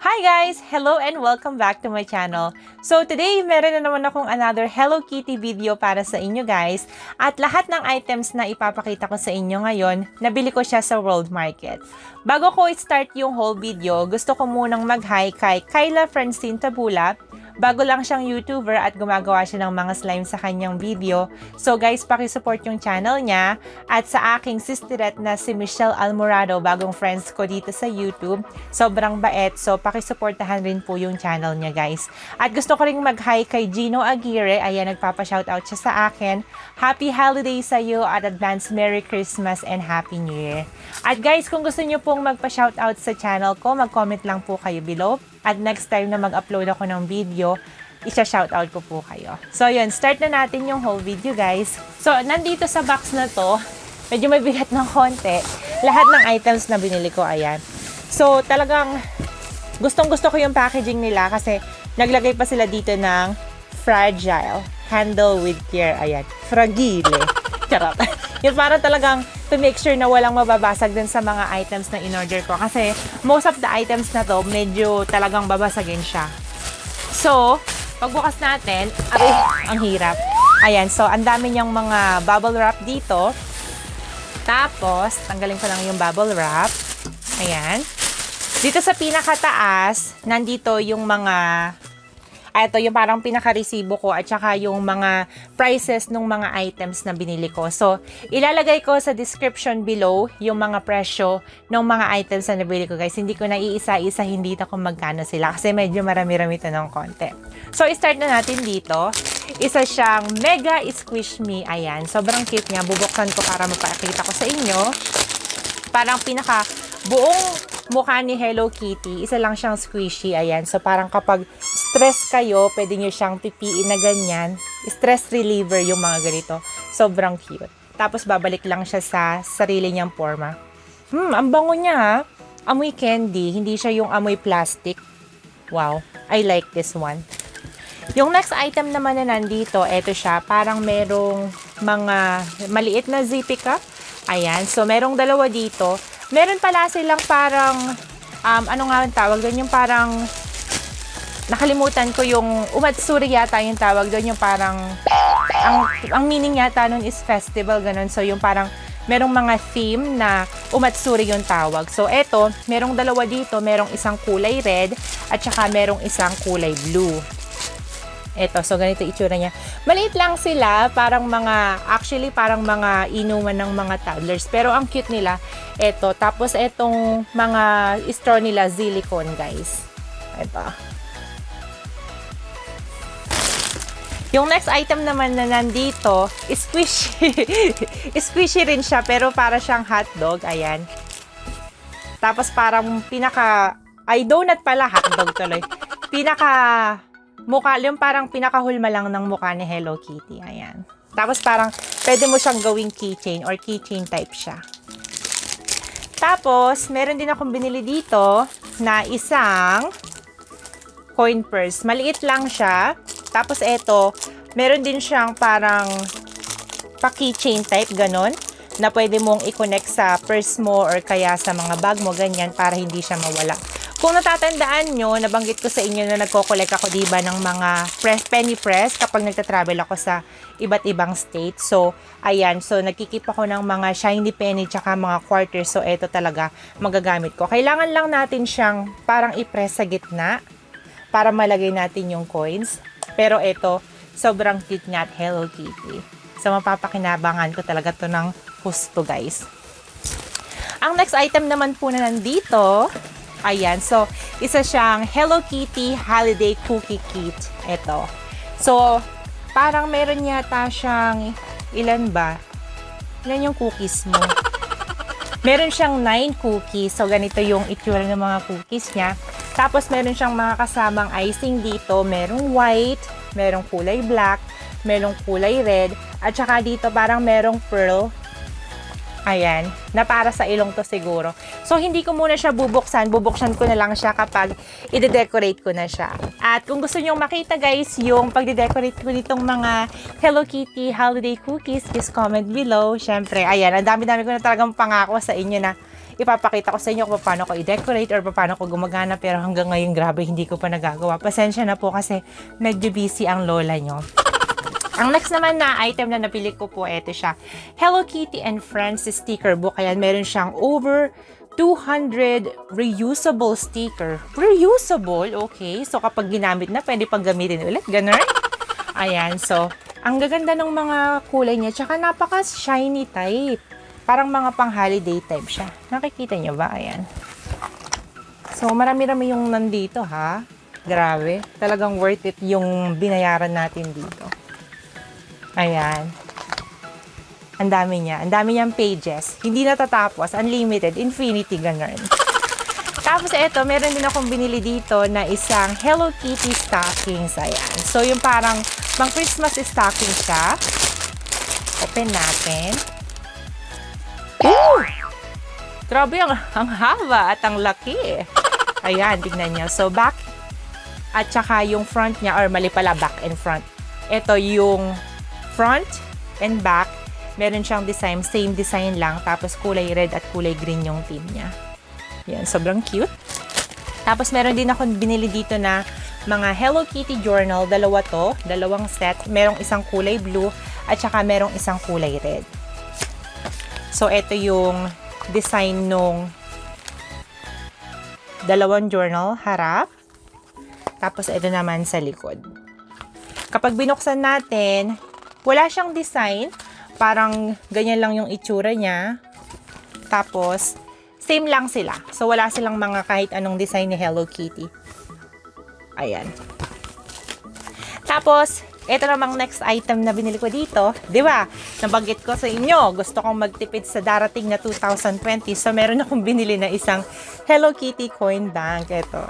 Hi guys! Hello and welcome back to my channel. So today, meron na naman akong another Hello Kitty video para sa inyo guys. At lahat ng items na ipapakita ko sa inyo ngayon, nabili ko siya sa World Market. Bago ko i-start yung whole video, gusto ko munang mag-hi kay Kyla Francine Tabula. Bago lang siyang YouTuber at gumagawa siya ng mga slime sa kanyang video. So guys, pakisupport yung channel niya. At sa aking sisterette na si Michelle Almorado, bagong friends ko dito sa YouTube. Sobrang bait. So pakisuportahan rin po yung channel niya guys. At gusto ko ring mag-hi kay Gino Aguirre. Ayan, nagpapa-shoutout siya sa akin. Happy Holiday sa iyo at advance Merry Christmas and Happy New Year. At guys, kung gusto niyo pong magpa-shoutout sa channel ko, mag-comment lang po kayo below. At next time na mag-upload ako ng video, isa-shoutout ko po kayo. So yun, start na natin yung whole video guys. So nandito sa box na to, medyo may bigat ng konti. Lahat ng items na binili ko, ayan. So talagang gustong-gusto ko yung packaging nila kasi naglagay pa sila dito ng fragile, handle with care, ayan. Fragile. Charot. Yung parang talagang to make sure na walang mababasag din sa mga items na in-order ko. Kasi most of the items na to, medyo talagang babasagin siya. So, pagbukas natin, ay, ang hirap. Ayan, so ang dami niyang mga bubble wrap dito. Tapos, tanggalin ko lang yung bubble wrap. Ayan. Dito sa pinakataas, nandito yung mga... Ito yung parang pinaka-resibo ko at saka yung mga prices ng mga items na binili ko. So, ilalagay ko sa description below yung mga presyo ng mga items na nabili ko guys. Hindi ko na iisa-isa, hindi ko magkano sila kasi medyo marami-rami ito ng konti. So, start na natin dito. Isa siyang Mega Squishme. Ayan, sobrang cute niya. Bubuksan ko para mapakita ko sa inyo. Parang pinaka buong mukha ni Hello Kitty, isa lang siyang squishy, ayan. So, parang kapag stress kayo, pwede nyo siyang pipiin na ganyan. Stress reliever yung mga ganito. Sobrang cute. Tapos, babalik lang siya sa sarili niyang forma. Ang bango niya, ha? Amoy candy. Hindi siya yung amoy plastic. Wow. I like this one. Yung next item naman na nandito, eto siya. Parang merong mga maliit na zippy cup. Ayan. So, merong dalawa dito. Meron pala silang parang, ano nga ang tawag doon? Yung parang, nakalimutan ko yung, Omatsuri yata yung tawag doon. Yung parang, ang meaning yata nun is festival, ganun. So, yung parang, merong mga theme na Omatsuri yung tawag. So, eto, merong dalawa dito. Merong isang kulay red, at saka merong isang kulay blue. Eto, so ganito itsura niya. Maliit lang sila, parang mga, actually parang mga inuman ng mga toddlers. Pero ang cute nila, eto. Tapos etong mga straw nila, silicone guys. Eto. Yung next item naman na nandito, squishy. Squishy rin siya, pero para siyang hotdog. Ayan. Tapos parang donut pala, hotdog tuloy. Mukha, yung parang pinakahulma lang ng mukha ni Hello Kitty. Ayan. Tapos parang pwede mo siyang gawing keychain or keychain type siya. Tapos, meron din akong binili dito na isang coin purse. Maliit lang siya. Tapos eto, meron din siyang parang pa-keychain type, ganon, na pwede mong i-connect sa purse mo or kaya sa mga bag mo, ganyan, para hindi siya mawala. Kung natatandaan nyo, nabanggit ko sa inyo na nagko-collect ako diba ng mga penny press kapag nagta-travel ako sa iba't ibang state. So, ayan. So, nagkikip ako ng mga shiny penny tsaka mga quarters. So, eto talaga magagamit ko. Kailangan lang natin siyang parang i-press sa gitna para malagay natin yung coins. Pero eto, sobrang cute nga at Hello Kitty. So, mapapakinabangan ko talaga to ng husto guys. Ang next item naman po na nandito, ayan, so, isa siyang Hello Kitty Holiday Cookie Kit. Ito. So, parang meron yata siyang, ilan ba? Ilan yung cookies mo? Meron siyang 9 cookies. So, ganito yung itsura ng mga cookies niya. Tapos, meron siyang mga kasamang icing dito. Merong white, merong kulay black, merong kulay red, at saka dito parang merong pearl. Ayan, na para sa ilong to siguro. So, hindi ko muna siya bubuksan. Bubuksan ko na lang siya kapag i-decorate ko na siya. At kung gusto nyong makita guys, yung pag-decorate ko nitong mga Hello Kitty holiday cookies, just comment below. Syempre, ayan, ang dami-dami ko na talagang pangako sa inyo na ipapakita ko sa inyo kung paano ko i-decorate or paano ko gumagana, pero hanggang ngayon grabe hindi ko pa nagagawa. Pasensya na po kasi medyo busy ang lola nyo. Ang next naman na item na napili ko po, ito siya. Hello Kitty and Friends sticker book. Ayan, meron siyang over 200 reusable sticker. Reusable? Okay. So, kapag ginamit na, pwede pang gamitin ulit. Ganun. Ayan. So, ang gaganda ng mga kulay niya. Tsaka napaka-shiny type. Parang mga pang-holiday type siya. Nakikita niyo ba? Ayan. So, marami-rami yung nandito, ha? Grabe. Talagang worth it yung binayaran natin dito. Ayan. Ang dami niya. Ang dami niyang pages. Hindi natatapos. Unlimited. Infinity. Ganun. Tapos ito, meron din akong binili dito na isang Hello Kitty stockings. Ayan. So, yung parang pang Christmas stocking siya. Open natin. Ooh! Grabe ang haba at ang laki. Ayan, tignan niyo. So, back at saka yung front niya, or mali pala, back and front. Ito yung front and back. Meron siyang design, same design lang. Tapos kulay red at kulay green yung theme niya. Yan, sobrang cute. Tapos meron din ako binili dito na mga Hello Kitty Journal. Dalawa to, dalawang set. Merong isang kulay blue at saka merong isang kulay red. So, ito yung design nung dalawang journal, harap. Tapos, ito naman sa likod. Kapag binuksan natin, wala siyang design. Parang ganyan lang yung itsura niya. Tapos, same lang sila. So, wala silang mga kahit anong design ni Hello Kitty. Ayan. Tapos, ito namang next item na binili ko dito. Di ba? Nabanggit ko sa inyo, gusto kong magtipid sa darating na 2020. So, meron akong binili na isang Hello Kitty coin bank. Ito.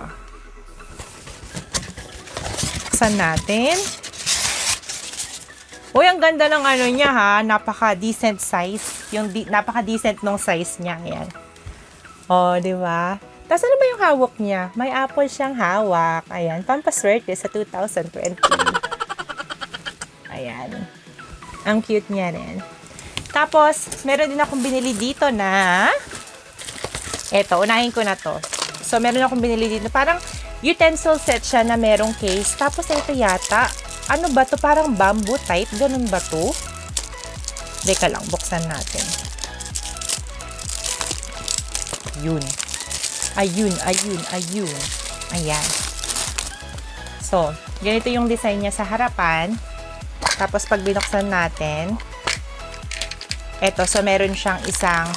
Buksan natin. Uy, ang ganda ng ano niya ha. Napaka-decent size. Yung napaka-decent nung size niya. Ayan. O, di ba? Tapos ano ba yung hawak niya? May apple siyang hawak. Ayan. Pampaswerte sa 2020. Ayan. Ang cute niya rin. Tapos, meron din akong binili dito na eto, unahin ko na to. So, meron akong binili dito. Parang utensil set siya na merong case. Tapos, ito yata. Ano ba to? Parang bamboo type. Ganun ba to? Teka lang. Buksan natin. Yun. Ayun. Ayan. So, ganito yung design niya sa harapan. Tapos, pag binuksan natin, eto, so meron siyang isang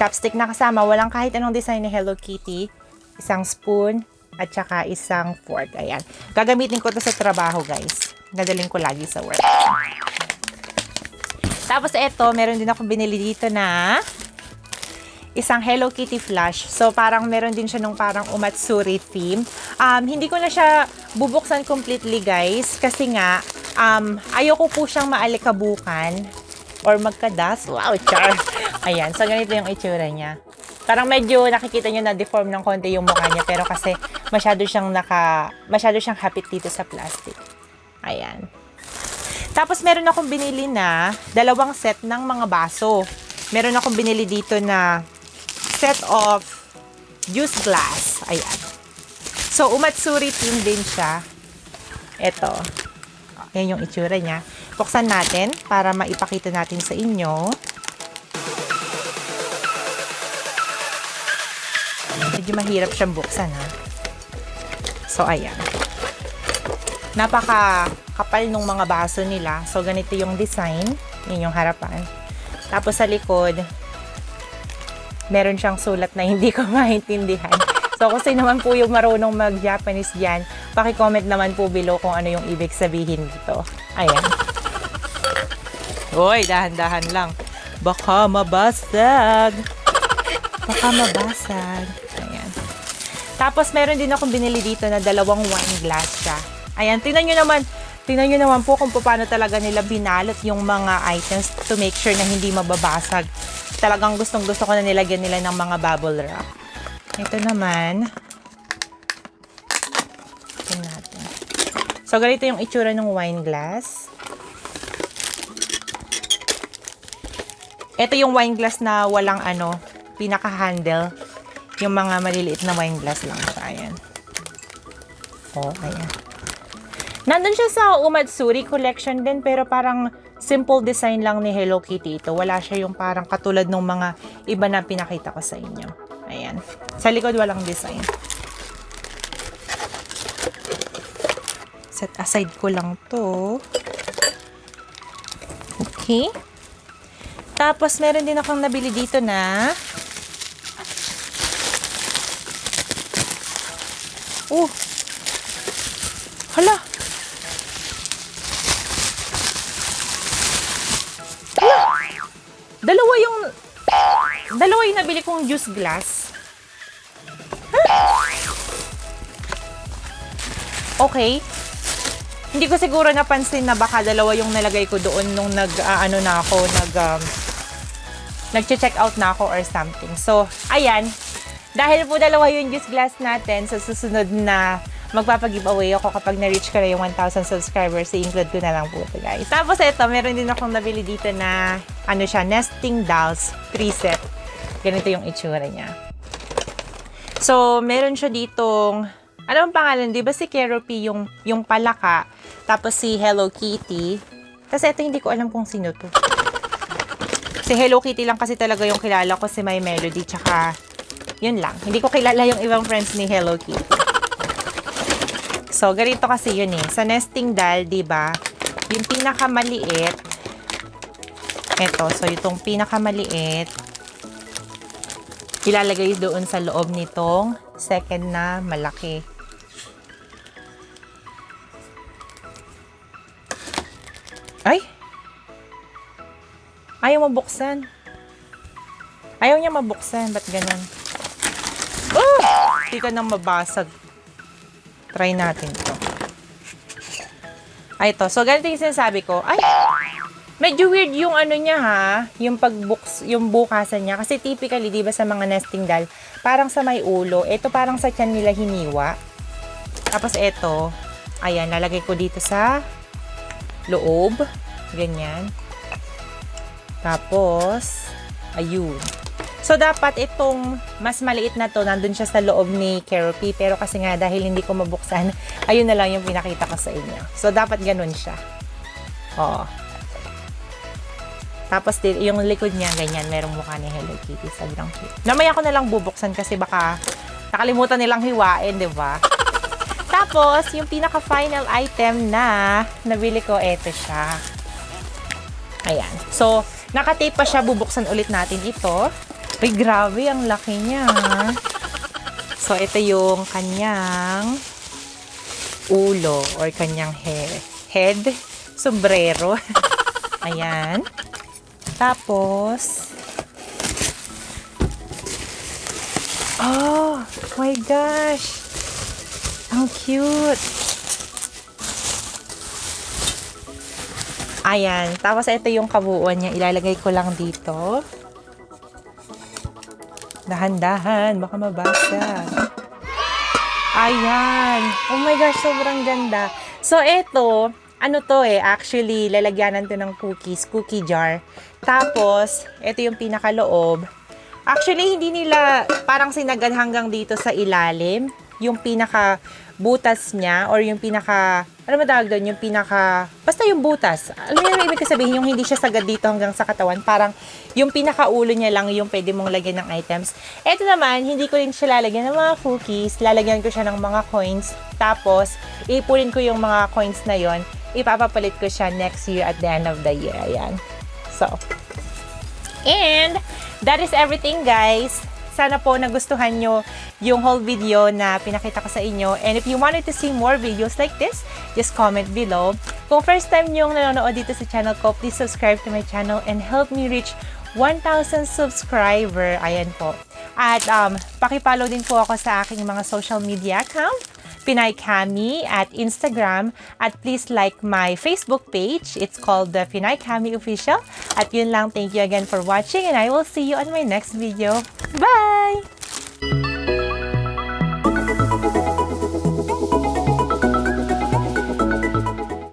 chopstick na kasama. Walang kahit anong design ni Hello Kitty. Isang spoon, at saka isang fork. Ayan. Gagamitin ko to sa trabaho, guys. Nadaling ko lagi sa work. Tapos, eto, meron din akong binili dito na isang Hello Kitty Flush. So, parang meron din siya nung parang Omatsuri theme. Hindi ko na siya bubuksan completely, guys. Kasi nga, ayoko po siyang maalikabukan or magkadas. Wow, char! Ayan, so ganito yung itsura niya. Parang medyo nakikita nyo na deform ng konti yung mukha niya, pero kasi masyado siyang hapit dito sa plastic. Ayan. Tapos meron akong binili na dalawang set ng mga baso. Meron akong binili dito na set of juice glass. Ayan. So, Omatsuri theme din siya. Ito. Yan yung itsura niya. Buksan natin para maipakita natin sa inyo. Medyo mahirap siyang buksan, ha. So, ayan. Napaka-kapal nung mga baso nila. So, ganito yung design. Yun yung harapan. Tapos sa likod, meron siyang sulat na hindi ko maintindihan. So, kung sino naman po yung marunong mag-Japanese dyan, paki-comment naman po below kung ano yung ibig sabihin dito. Ayan. Uy, dahan-dahan lang. Baka mabasag. Ayan. Tapos, meron din akong binili dito na dalawang wine glass siya. Ayan, tingnan nyo naman po kung paano talaga nila binalot yung mga items to make sure na hindi mababasag. Talagang gustong-gusto ko na nilagyan nila ng mga bubble wrap. Ito naman. Tingnan natin. So, ganito yung itsura ng wine glass. Ito yung wine glass na walang pinaka-handle, yung mga maliliit na wine glass lang siya. Ayan. Oh, ayan. Nandun siya sa Omatsuri collection din, pero parang simple design lang ni Hello Kitty ito. Wala siya yung parang katulad ng mga iba na pinakita ko sa inyo. Ayan. Sa likod walang design. Set aside ko lang to. Okay. Tapos, meron din akong nabili dito na hala! Dalawa yung nabili kong juice glass. Okay. Hindi ko siguro napansin na baka dalawa yung nalagay ko doon nung nag-check out na ako or something. So, ayan. Dahil po dalawa yung juice glass natin, sa susunod na magpapag-giveaway ako kapag na-reach ko na yung 1,000 subscribers, i-include ko na lang po ito, guys. Tapos ito, meron din akong nabili dito na, nesting dolls, 3 set. Ganito yung itsura niya. So, meron siya ditong, ano ang pangalan? Di ba si Keropie yung palaka, tapos si Hello Kitty. Kasi ito, hindi ko alam kung sino to. Si Hello Kitty lang kasi talaga yung kilala ko, si My Melody, tsaka yun lang. Hindi ko kilala yung ibang friends ni Hello Kitty. So, ganito kasi yun eh. Sa nesting doll, diba? Yung pinakamaliit. Ito. So, itong pinakamaliit, ilalagay doon sa loob nitong second na malaki. Ay! Ayaw mabuksan. Ayaw niya mabuksan. Ba't ganun? Oh! Hindi ka nang mabasag. Try natin ito. Ay, ito. So, ganito yung sinasabi ko. Ay! Medyo weird yung ano niya ha. Yung yung bukasan niya. Kasi typically, di ba sa mga nesting doll, parang sa may ulo. Ito parang sa tiyan nila hiniwa. Tapos ito, ayan, lalagay ko dito sa loob. Ganyan. Tapos, ayun. So, dapat itong mas maliit na to, nandun siya sa loob ni Keropie. Pero kasi nga, dahil hindi ko mabuksan, ayun na lang yung pinakita ko sa inyo. So, dapat ganun siya. Oo. Tapos, yung likod niya, ganyan. Merong mukha ni Hello Kitty. Sobrang cute. Namaya ko na lang bubuksan kasi baka nakalimutan nilang hiwain, di ba? Tapos, yung pinaka-final item na nabili ko, eto siya. Ayan. So, naka-tape pa siya. Bubuksan ulit natin ito. Uy, grabe. Ang laki niya. So, ito yung kanyang ulo or kanyang head. Sombrero. Ayan. Tapos, oh my gosh. Ang cute. Ayan. Tapos, ito yung kabuuan niya. Ilalagay ko lang dito. Dahan-dahan. Baka mabasa. Ayan. Oh my gosh. Sobrang ganda. So, ito, ano to eh. Actually, lalagyanan to ng cookies. Cookie jar. Tapos, ito yung pinakaloob. Actually, hindi nila parang sinagad hanggang dito sa ilalim. Yung pinaka butas niya or yung pinaka, ano ba tawag doon? Yung pinaka, basta yung butas. Alam mo yung ibig sabihin, yung hindi siya sagad dito hanggang sa katawan. Parang yung pinakaulo niya lang yung pwede mong lagyan ng items. Ito naman, hindi ko rin siya lalagyan ng mga cookies. Lalagyan ko siya ng mga coins. Tapos, ipunin ko yung mga coins na yon. Ipapapalit ko siya next year at the end of the year. Ayan. So, and that is everything, guys. Sana po nagustuhan nyo yung whole video na pinakita ko sa inyo. And if you wanted to see more videos like this, just comment below. Kung first time nyo nanonood dito sa channel ko, please subscribe to my channel and help me reach 1,000 subscriber. Ayan po. At pakipollow din po ako sa aking mga social media account. Pinay Kami at Instagram. At please like my Facebook page. It's called the Pinay Kami Official. At yun lang. Thank you again for watching and I will see you on my next video. Bye!